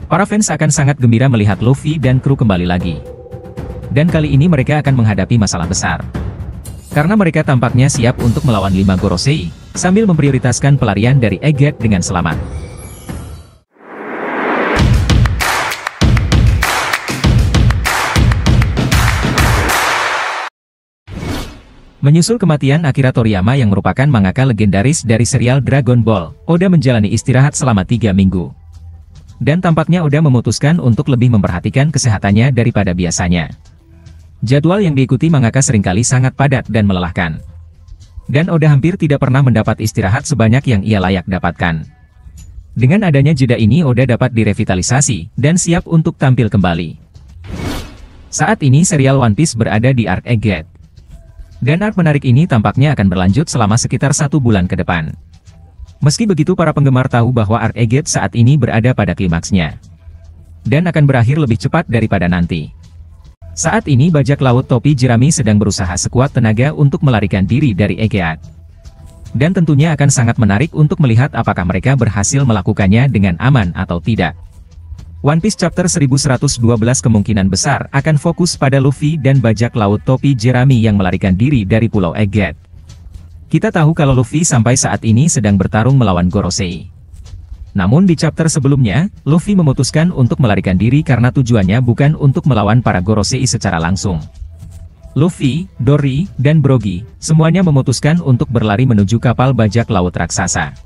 Para fans akan sangat gembira melihat Luffy dan kru kembali lagi. Dan kali ini mereka akan menghadapi masalah besar. Karena mereka tampaknya siap untuk melawan 5 Gorosei, sambil memprioritaskan pelarian dari Egghead dengan selamat. Menyusul kematian Akira Toriyama yang merupakan mangaka legendaris dari serial Dragon Ball, Oda menjalani istirahat selama 3 minggu. Dan tampaknya Oda memutuskan untuk lebih memperhatikan kesehatannya daripada biasanya. Jadwal yang diikuti mangaka seringkali sangat padat dan melelahkan. Dan Oda hampir tidak pernah mendapat istirahat sebanyak yang ia layak dapatkan. Dengan adanya jeda ini Oda dapat direvitalisasi, dan siap untuk tampil kembali. Saat ini serial One Piece berada di arc Egghead. Dan arc menarik ini tampaknya akan berlanjut selama sekitar 1 bulan ke depan. Meski begitu para penggemar tahu bahwa arc Egghead saat ini berada pada klimaksnya. Dan akan berakhir lebih cepat daripada nanti. Saat ini bajak laut topi jerami sedang berusaha sekuat tenaga untuk melarikan diri dari Egghead. Dan tentunya akan sangat menarik untuk melihat apakah mereka berhasil melakukannya dengan aman atau tidak. One Piece Chapter 1112 kemungkinan besar akan fokus pada Luffy dan bajak laut topi jerami yang melarikan diri dari Pulau Egghead. Kita tahu kalau Luffy sampai saat ini sedang bertarung melawan Gorosei. Namun di chapter sebelumnya, Luffy memutuskan untuk melarikan diri karena tujuannya bukan untuk melawan para Gorosei secara langsung. Luffy, Dory, dan Brogy, semuanya memutuskan untuk berlari menuju kapal bajak laut raksasa.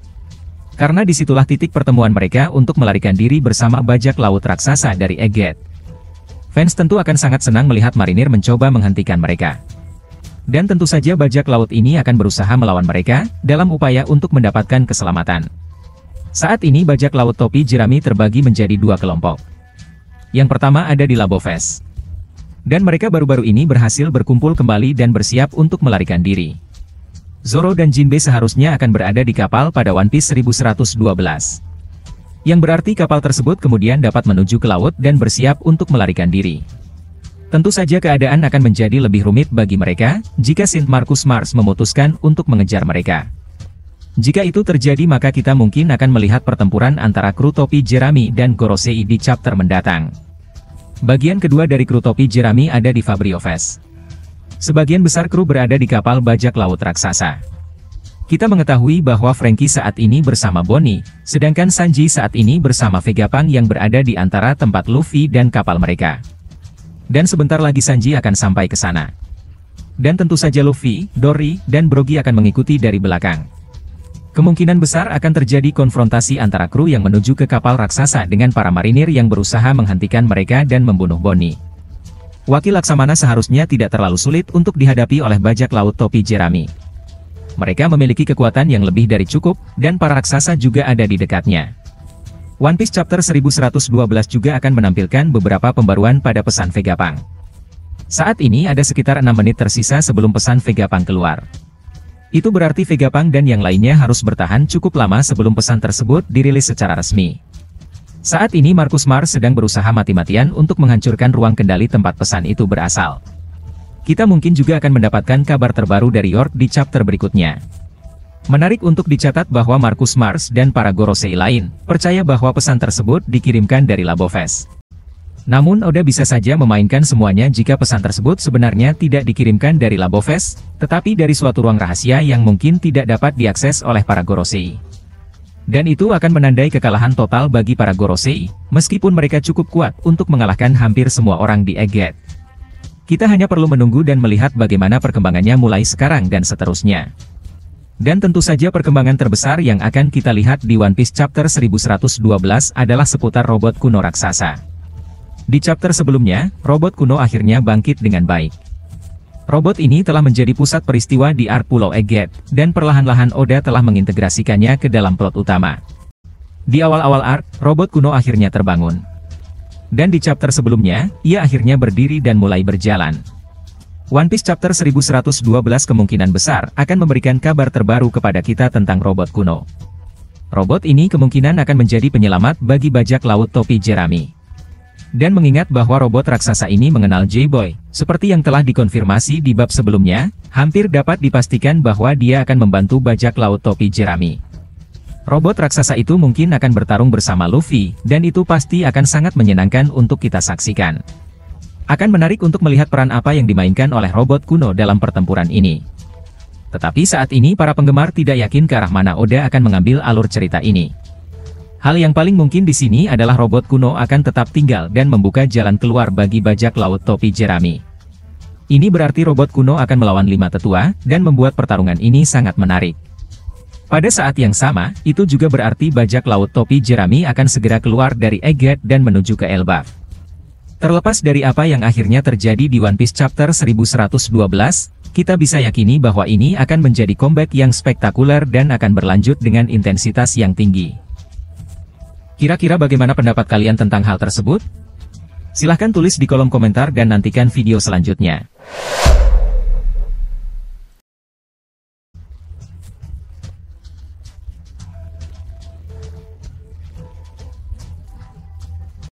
Karena disitulah titik pertemuan mereka untuk melarikan diri bersama bajak laut raksasa dari Egghead. Fans tentu akan sangat senang melihat marinir mencoba menghentikan mereka. Dan tentu saja bajak laut ini akan berusaha melawan mereka, dalam upaya untuk mendapatkan keselamatan. Saat ini bajak laut topi jerami terbagi menjadi 2 kelompok. Yang pertama ada di Labo Fest. Dan mereka baru-baru ini berhasil berkumpul kembali dan bersiap untuk melarikan diri. Zoro dan Jinbe seharusnya akan berada di kapal pada One Piece 1112. Yang berarti kapal tersebut kemudian dapat menuju ke laut dan bersiap untuk melarikan diri. Tentu saja keadaan akan menjadi lebih rumit bagi mereka, jika Saint Marcus Mars memutuskan untuk mengejar mereka. Jika itu terjadi maka kita mungkin akan melihat pertempuran antara kru topi jerami dan Gorosei di chapter mendatang. Bagian kedua dari kru topi jerami ada di Fabrio Fest. Sebagian besar kru berada di kapal bajak laut raksasa. Kita mengetahui bahwa Franky saat ini bersama Bonnie, sedangkan Sanji saat ini bersama Vegapunk yang berada di antara tempat Luffy dan kapal mereka. Dan sebentar lagi Sanji akan sampai ke sana. Dan tentu saja Luffy, Dory, dan Brogy akan mengikuti dari belakang. Kemungkinan besar akan terjadi konfrontasi antara kru yang menuju ke kapal raksasa dengan para marinir yang berusaha menghentikan mereka dan membunuh Bonnie. Wakil Laksamana seharusnya tidak terlalu sulit untuk dihadapi oleh bajak laut topi jerami. Mereka memiliki kekuatan yang lebih dari cukup, dan para raksasa juga ada di dekatnya. One Piece Chapter 1112 juga akan menampilkan beberapa pembaruan pada pesan Vegapunk. Saat ini ada sekitar 6 menit tersisa sebelum pesan Vegapunk keluar. Itu berarti Vegapunk dan yang lainnya harus bertahan cukup lama sebelum pesan tersebut dirilis secara resmi. Saat ini Marcus Mars sedang berusaha mati-matian untuk menghancurkan ruang kendali tempat pesan itu berasal. Kita mungkin juga akan mendapatkan kabar terbaru dari York di chapter berikutnya. Menarik untuk dicatat bahwa Marcus Mars dan para Gorosei lain percaya bahwa pesan tersebut dikirimkan dari Labo Fest. Namun Oda bisa saja memainkan semuanya jika pesan tersebut sebenarnya tidak dikirimkan dari Labo Fest, tetapi dari suatu ruang rahasia yang mungkin tidak dapat diakses oleh para Gorosei. Dan itu akan menandai kekalahan total bagi para Gorosei, meskipun mereka cukup kuat untuk mengalahkan hampir semua orang di Egghead. Kita hanya perlu menunggu dan melihat bagaimana perkembangannya mulai sekarang dan seterusnya. Dan tentu saja perkembangan terbesar yang akan kita lihat di One Piece Chapter 1112 adalah seputar robot kuno raksasa. Di chapter sebelumnya, robot kuno akhirnya bangkit dengan baik. Robot ini telah menjadi pusat peristiwa di arc Pulau Egghead, dan perlahan-lahan Oda telah mengintegrasikannya ke dalam plot utama. Di awal-awal arc, robot kuno akhirnya terbangun. Dan di chapter sebelumnya, ia akhirnya berdiri dan mulai berjalan. One Piece Chapter 1112 kemungkinan besar akan memberikan kabar terbaru kepada kita tentang robot kuno. Robot ini kemungkinan akan menjadi penyelamat bagi bajak laut topi jerami. Dan mengingat bahwa robot raksasa ini mengenal J-Boy, seperti yang telah dikonfirmasi di bab sebelumnya, hampir dapat dipastikan bahwa dia akan membantu bajak laut topi jerami. Robot raksasa itu mungkin akan bertarung bersama Luffy, dan itu pasti akan sangat menyenangkan untuk kita saksikan. Akan menarik untuk melihat peran apa yang dimainkan oleh robot kuno dalam pertempuran ini. Tetapi saat ini para penggemar tidak yakin ke arah mana Oda akan mengambil alur cerita ini. Hal yang paling mungkin di sini adalah robot kuno akan tetap tinggal dan membuka jalan keluar bagi bajak laut topi jerami. Ini berarti robot kuno akan melawan 5 tetua, dan membuat pertarungan ini sangat menarik. Pada saat yang sama, itu juga berarti bajak laut topi jerami akan segera keluar dari Egghead dan menuju ke Elbaf. Terlepas dari apa yang akhirnya terjadi di One Piece Chapter 1112, kita bisa yakini bahwa ini akan menjadi comeback yang spektakuler dan akan berlanjut dengan intensitas yang tinggi. Kira-kira bagaimana pendapat kalian tentang hal tersebut? Silahkan tulis di kolom komentar dan nantikan video selanjutnya.